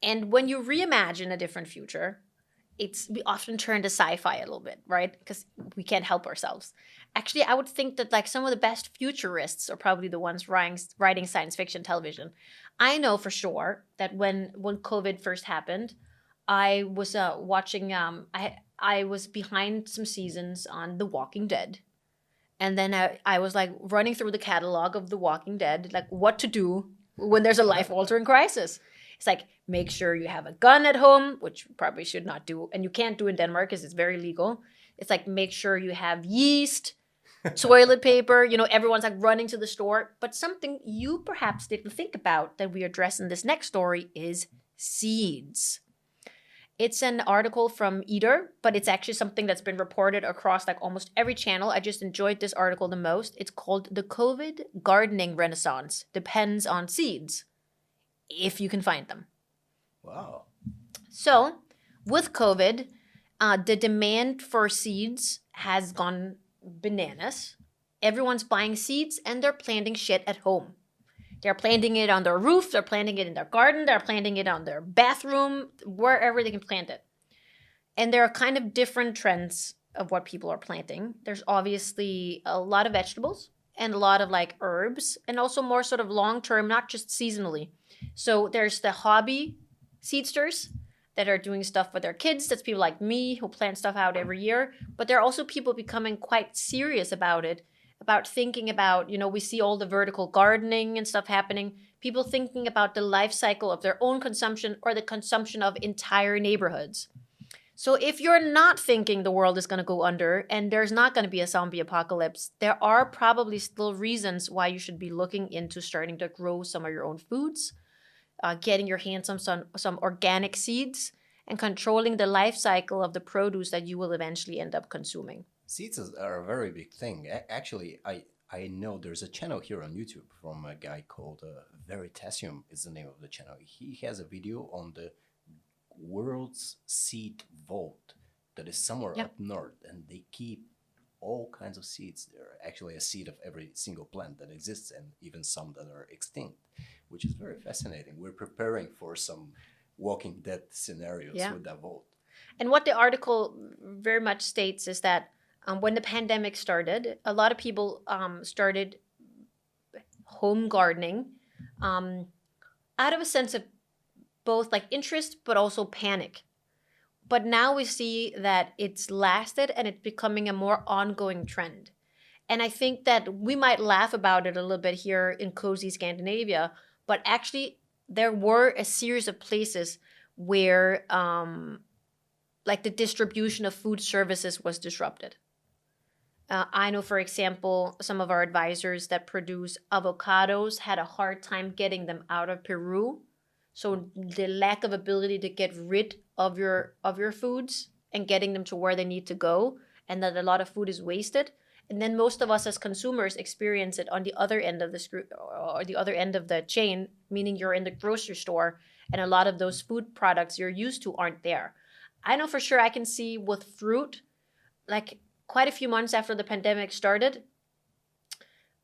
And when you reimagine a different future, we often turn to sci-fi a little bit, right? Because we can't help ourselves. Actually, I would think that like some of the best futurists are probably the ones writing science fiction television. I know for sure that when COVID first happened, I was watching. I was behind some seasons on The Walking Dead, and then I was like running through the catalog of The Walking Dead, like what to do when there's a life-altering crisis. It's like, make sure you have a gun at home, which you probably should not do, and you can't do in Denmark because it's very legal. It's like, make sure you have yeast, toilet paper. Everyone's like running to the store. But something you perhaps didn't think about that we address in this next story is seeds. It's an article from Eater, but it's actually something that's been reported across like almost every channel. I just enjoyed this article the most. It's called "The COVID Gardening Renaissance Depends on Seeds," if you can find them. Wow. So, with COVID, the demand for seeds has gone bananas. Everyone's buying seeds and they're planting shit at home. They're planting it on their roof, they're planting it in their garden, they're planting it on their bathroom, wherever they can plant it. And there are kind of different trends of what people are planting. There's obviously a lot of vegetables and a lot of like herbs, and also more sort of long term, not just seasonally. So there's the hobby seedsters that are doing stuff with their kids. That's people like me who plant stuff out every year. But there are also people becoming quite serious about it, about thinking about, we see all the vertical gardening and stuff happening. People thinking about the life cycle of their own consumption or the consumption of entire neighborhoods. So if you're not thinking the world is going to go under and there's not going to be a zombie apocalypse, there are probably still reasons why you should be looking into starting to grow some of your own foods, getting your hands on some organic seeds, and controlling the life cycle of the produce that you will eventually end up consuming. Seeds are a very big thing. Actually, I know there's a channel here on YouTube from a guy called Veritasium is the name of the channel. He has a video on the world's seed vault that is somewhere up north, and they keep all kinds of seeds there. Actually, a seed of every single plant that exists, and even some that are extinct, which is very fascinating. We're preparing for some Walking Dead scenarios with that vault. And what the article very much states is that when the pandemic started, a lot of people started home gardening out of a sense of both like interest but also panic. But now we see that it's lasted and it's becoming a more ongoing trend. And I think that we might laugh about it a little bit here in cozy Scandinavia, but actually there were a series of places where like the distribution of food services was disrupted. I know, for example, some of our advisors that produce avocados had a hard time getting them out of Peru. So the lack of ability to get rid of your foods and getting them to where they need to go, and that a lot of food is wasted. And then most of us as consumers experience it on the other end of the or the other end of the chain, meaning you're in the grocery store and a lot of those food products you're used to aren't there. I know for sure I can see with fruit, like quite a few months after the pandemic started,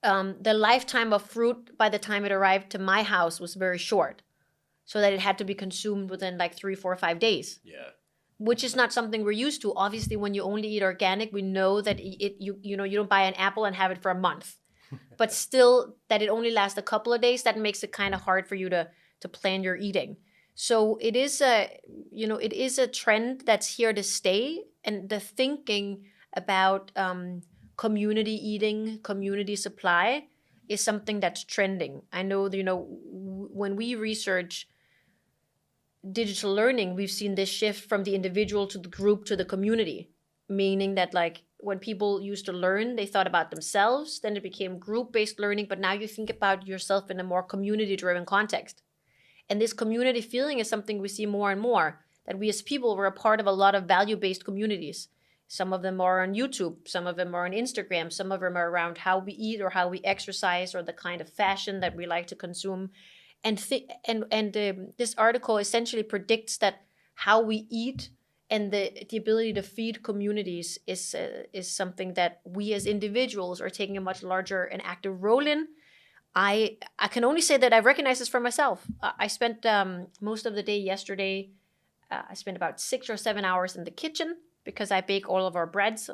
the lifetime of fruit by the time it arrived to my house was very short, so that it had to be consumed within like 3, 4, 5 days. Yeah. Which is not something we're used to. Obviously, when you only eat organic, we know that you don't buy an apple and have it for a month. But still, that it only lasts a couple of days, that makes it kind of hard for you to plan your eating. So it is a trend that's here to stay, and the thinking about community eating, community supply is something that's trending. I know, when we research digital learning, we've seen this shift from the individual to the group to the community, meaning that like when people used to learn, they thought about themselves, then it became group-based learning, but now you think about yourself in a more community-driven context. And this community feeling is something we see more and more, that we as people were a part of a lot of value-based communities. Some of them are on YouTube, some of them are on Instagram, some of them are around how we eat or how we exercise or the kind of fashion that we like to consume. And this article essentially predicts that how we eat and the ability to feed communities is something that we as individuals are taking a much larger and active role in. I can only say that I recognize this for myself. I spent most of the day yesterday. I spent about 6 or 7 hours in the kitchen because I bake all of our breads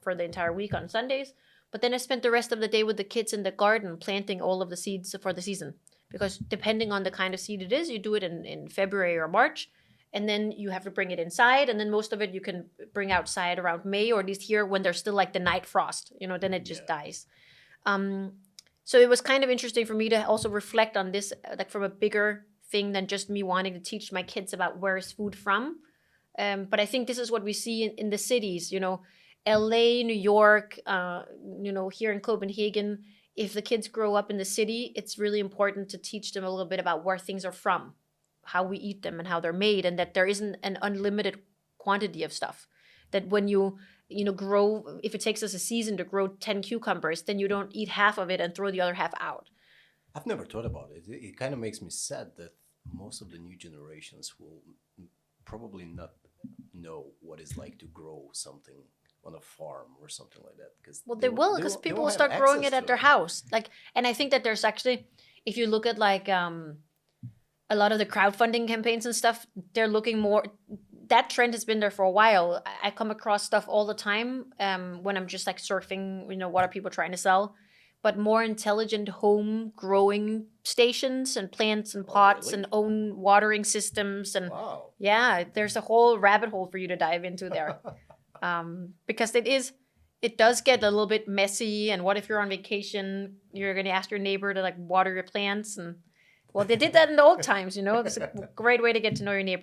for the entire week on Sundays. But then I spent the rest of the day with the kids in the garden planting all of the seeds for the season. Because depending on the kind of seed it is, you do it in February or March, and then you have to bring it inside, and then most of it you can bring outside around May, or at least here when there's still like the night frost, then it just dies. So it was kind of interesting for me to also reflect on this, like from a bigger thing than just me wanting to teach my kids about where is food from. But I think this is what we see in the cities, LA, New York, here in Copenhagen. If the kids grow up in the city, it's really important to teach them a little bit about where things are from, how we eat them and how they're made, and that there isn't an unlimited quantity of stuff. That when you grow, if it takes us a season to grow 10 cucumbers, then you don't eat half of it and throw the other half out. I've never thought about it. It kind of makes me sad that most of the new generations will probably not know what it's like to grow something on a farm or something like that. Well, they will, because people will start growing it at their house. And I think that there's actually, if you look at a lot of the crowdfunding campaigns and stuff, they're looking more. That trend has been there for a while. I come across stuff all the time when I'm just like surfing, what are people trying to sell? But more intelligent home growing stations and plants and pots and own watering systems. And yeah, there's a whole rabbit hole for you to dive into there. Because it does get a little bit messy. And what if you're on vacation, you're going to ask your neighbor to water your plants? And well, they did that in the old times, It's a great way to get to know your neighbors.